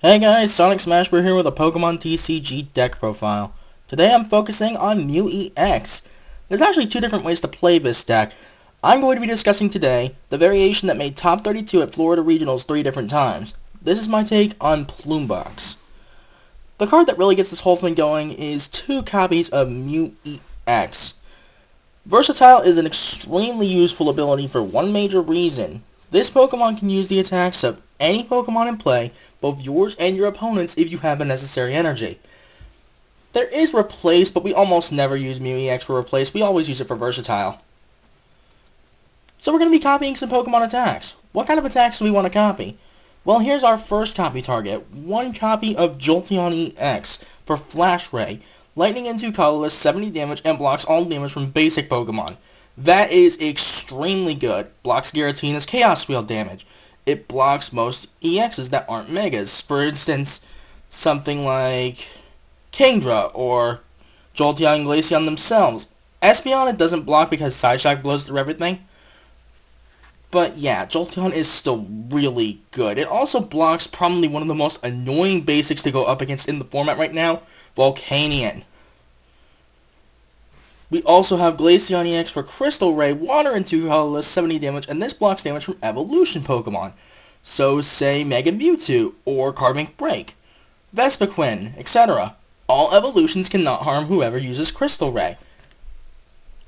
Hey guys, Sonic Smashburger here with a Pokemon TCG deck profile. Today I'm focusing on Mew EX. There's actually two different ways to play this deck. I'm going to be discussing today the variation that made top 32 at Florida Regionals 3 different times. This is my take on Plumebox. The card that really gets this whole thing going is 2 copies of Mew EX. Versatile is an extremely useful ability for one major reason. This Pokemon can use the attacks of any Pokemon in play, both yours and your opponent's, if you have the necessary energy. There is Replace, but we almost never use Mew EX for Replace. We always use it for Versatile. So we're going to be copying some Pokemon attacks. What kind of attacks do we want to copy? Well, here's our first copy target. 1 copy of Jolteon EX for Flash Ray. Lightning into colorless, 70 damage, and blocks all damage from basic Pokemon. That is extremely good. Blocks Giratina's Chaos Wheel damage. It blocks most EXs that aren't Megas. For instance, something like Kingdra or Jolteon and Glaceon themselves. Espeon it doesn't block because Side Shock blows through everything. But yeah, Jolteon is still really good. It also blocks probably one of the most annoying basics to go up against in the format right now, Volcanion. We also have Glaceon EX for Crystal Ray, Water into colorless, 70 damage, and this blocks damage from evolution Pokemon. So say Mega Mewtwo, or Carbonic Break, Vespiquen, etc. All evolutions cannot harm whoever uses Crystal Ray.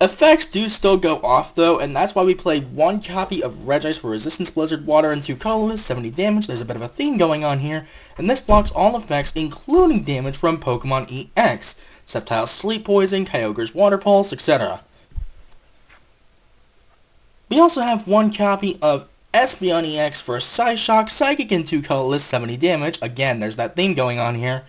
Effects do still go off though, and that's why we played 1 copy of Regice for Resistance Blizzard, Water into colorless, 70 damage. There's a bit of a theme going on here, and this blocks all effects including damage from Pokemon EX. Sceptile's Sleep Poison, Kyogre's Water Pulse, etc. We also have 1 copy of Espeon EX for Psyshock, Psychic into colorless, 70 damage. Again, there's that theme going on here.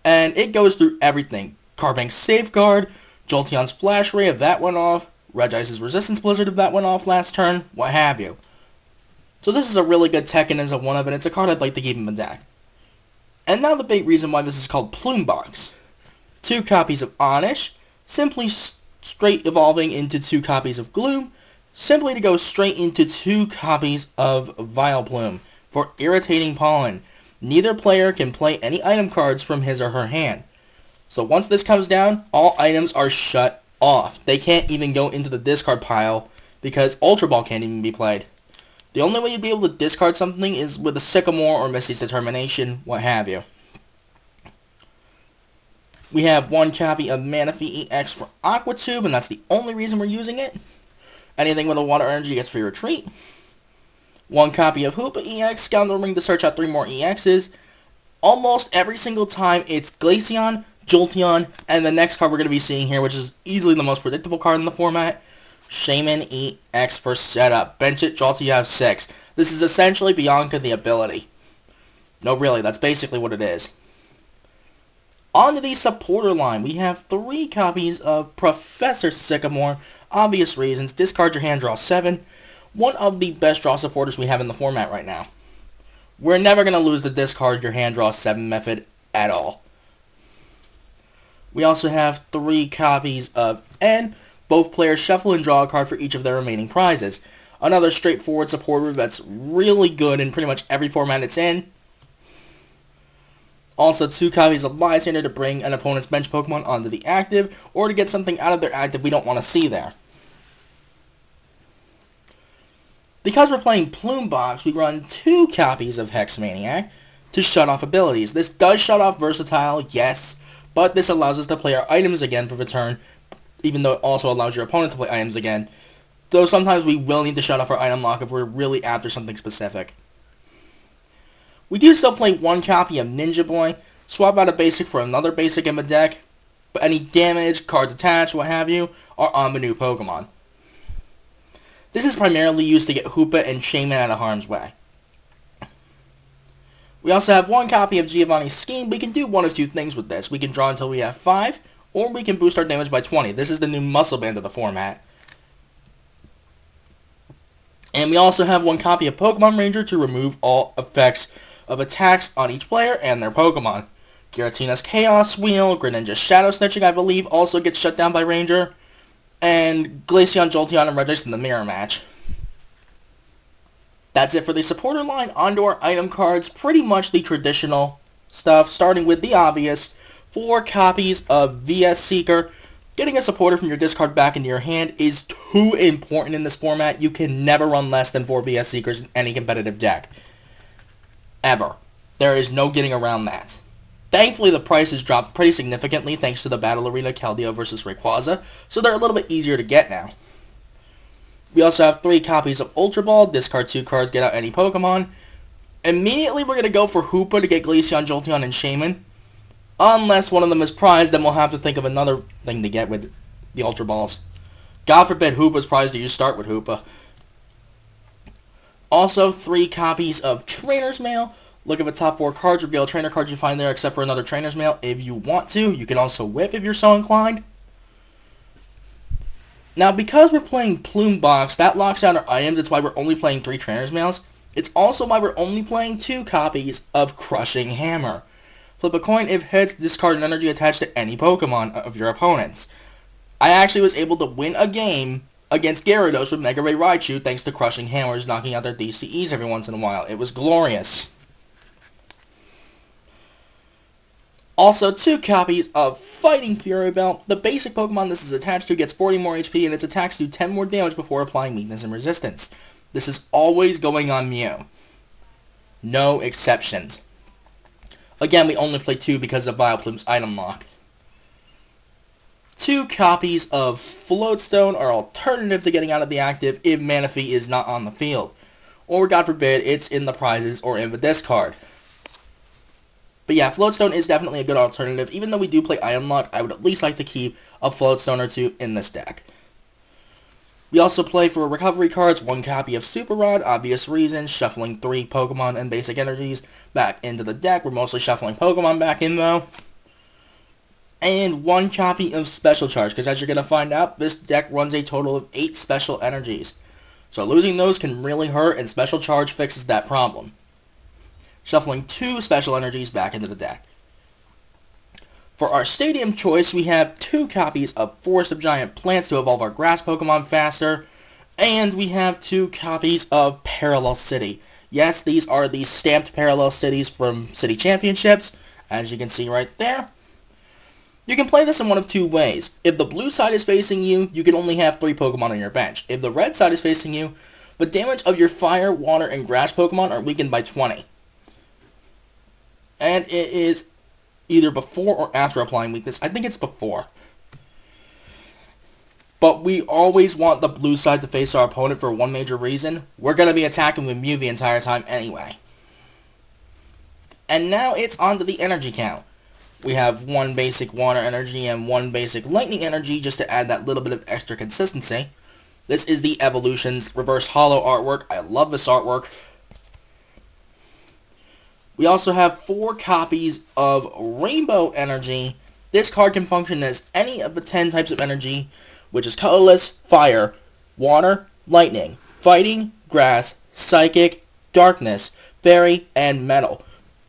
And it goes through everything. Carbank's Safeguard, Jolteon's Flash Ray if that went off, Regice's Resistance Blizzard if that went off last turn, what have you. So this is a really good Tekken as a one of, and it's a card I'd like to keep in the deck. And now the big reason why this is called Plumebox. 2 copies of Oddish, simply straight evolving into 2 copies of Gloom, simply to go straight into 2 copies of Vileplume for Irritating Pollen. Neither player can play any item cards from his or her hand. So once this comes down, all items are shut off. They can't even go into the discard pile because Ultra Ball can't even be played. The only way you'd be able to discard something is with a Sycamore or Misty's Determination, what have you. We have 1 copy of Manaphy EX for Aquatube, and that's the only reason we're using it. Anything with a water energy gets free retreat. 1 copy of Hoopa EX, Scoundrel Ring to search out 3 more EXs. Almost every single time it's Glaceon, Jolteon, and the next card we're going to be seeing here, which is easily the most predictable card in the format, Shaman EX for Setup. Bench it, draw till you have 6. This is essentially Bianca the ability. No, really, that's basically what it is. On to the supporter line, we have 3 copies of Professor Sycamore. Obvious reasons, discard your hand, draw 7. One of the best draw supporters we have in the format right now. We're never going to lose the discard your hand, draw 7 method at all. We also have 3 copies of N. Both players shuffle and draw a card for each of their remaining prizes. Another straightforward supporter that's really good in pretty much every format it's in. Also 2 copies of Lysander to bring an opponent's bench Pokemon onto the active, or to get something out of their active we don't want to see there. Because we're playing Plumebox, we run 2 copies of Hexmaniac to shut off abilities. This does shut off Versatile, yes, but this allows us to play our items again for the turn, even though it also allows your opponent to play items again. Though sometimes we will need to shut off our item lock if we're really after something specific. We do still play 1 copy of Ninja Boy, swap out a basic for another basic in the deck, but any damage, cards attached, what have you, are on the new Pokemon. This is primarily used to get Hoopa and Shaman out of harm's way. We also have 1 copy of Giovanni's Scheme. We can do one of 2 things with this. We can draw until we have 5, or we can boost our damage by 20. This is the new muscle band of the format. And we also have 1 copy of Pokemon Ranger to remove all effects of attacks on each player and their Pokemon. Giratina's Chaos Wheel, Greninja's Shadow Snitching, I believe, also gets shut down by Ranger. And Glaceon, Jolteon, and Regice in the mirror match. That's it for the supporter line. Onto our item cards. Pretty much the traditional stuff, starting with the obvious, 4 copies of VS Seeker. Getting a supporter from your discard back into your hand is too important in this format. You can never run less than 4 VS Seekers in any competitive deck. Ever. There is no getting around that. Thankfully, the price has dropped pretty significantly thanks to the Battle Arena Keldeo vs. Rayquaza, so they're a little bit easier to get now. We also have 3 copies of Ultra Ball, discard 2 cards, get out any Pokemon. Immediately, we're going to go for Hoopa to get Glaceon, Jolteon, and Shaman. Unless one of them is prized, then we'll have to think of another thing to get with the Ultra Balls. God forbid Hoopa's prized, you start with Hoopa. Also, 3 copies of Trainer's Mail. Look at the top 4 cards, reveal a trainer card you find there except for another Trainer's Mail if you want to. You can also whip if you're so inclined. Now, because we're playing Plumebox, that locks down our items. That's why we're only playing 3 Trainer's Mails. It's also why we're only playing 2 copies of Crushing Hammer. Flip a coin. If heads, discard an energy attached to any Pokemon of your opponents. I actually was able to win a game against Gyarados with Mega Ray Raichu thanks to Crushing Hammers knocking out their DCEs every once in a while. It was glorious. Also, 2 copies of Fighting Fury Belt. The basic Pokemon this is attached to gets 40 more HP and its attacks do 10 more damage before applying weakness and resistance. This is always going on Mew. No exceptions. Again, we only play 2 because of Vileplume's item lock. 2 copies of Floatstone are alternative to getting out of the active if Manaphy is not on the field. Or, God forbid, it's in the prizes or in the discard. But yeah, Floatstone is definitely a good alternative. Even though we do play Item Lock, I would at least like to keep a Floatstone or 2 in this deck. We also play for recovery cards, 1 copy of Super Rod, obvious reasons, shuffling 3 Pokemon and basic energies back into the deck. We're mostly shuffling Pokemon back in though. And 1 copy of Special Charge, because as you're going to find out, this deck runs a total of 8 special energies. So losing those can really hurt, and Special Charge fixes that problem. Shuffling 2 special energies back into the deck. For our stadium choice, we have 2 copies of Forest of Giant Plants to evolve our grass Pokemon faster, and we have 2 copies of Parallel City. Yes, these are the stamped Parallel Cities from City Championships, as you can see right there. You can play this in one of 2 ways. If the blue side is facing you, you can only have 3 Pokemon on your bench. If the red side is facing you, the damage of your fire, water, and grass Pokemon are weakened by 20. And it is either before or after applying weakness. I think it's before. But we always want the blue side to face our opponent for one major reason. We're going to be attacking with Mew the entire time anyway. And now it's on to the energy count. We have 1 basic water energy and 1 basic lightning energy just to add that little bit of extra consistency. This is the Evolutions Reverse Hollow artwork. I love this artwork. We also have 4 copies of Rainbow Energy. This card can function as any of the 10 types of energy, which is colorless, fire, water, lightning, fighting, grass, psychic, darkness, fairy, and metal.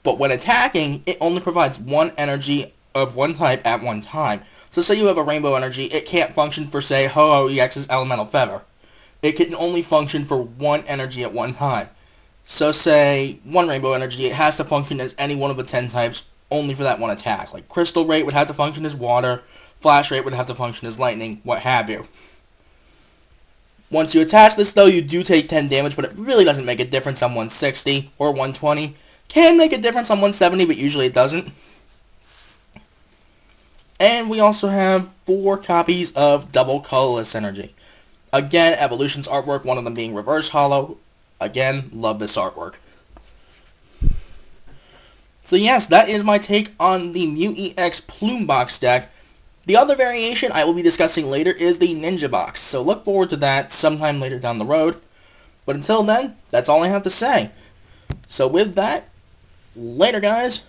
But when attacking, it only provides 1 energy of 1 type at 1 time. So say you have a Rainbow Energy, it can't function for, say, Ho-Oh EX's Elemental Feather. It can only function for 1 energy at 1 time. So say 1 Rainbow Energy, it has to function as any one of the 10 types only for that 1 attack. Like Crystal Rate would have to function as water, Flash Rate would have to function as lightning, what have you. Once you attach this though, you do take 10 damage, but it really doesn't make a difference on 160 or 120. Can make a difference on 170, but usually it doesn't. And we also have 4 copies of Double Colorless Energy. Again, Evolutions artwork, one of them being Reverse Hollow. Again, love this artwork. So yes, that is my take on the Mew EX Plumebox deck. The other variation I will be discussing later is the Ninja Box, so look forward to that sometime later down the road. But until then, that's all I have to say. So with that, later guys.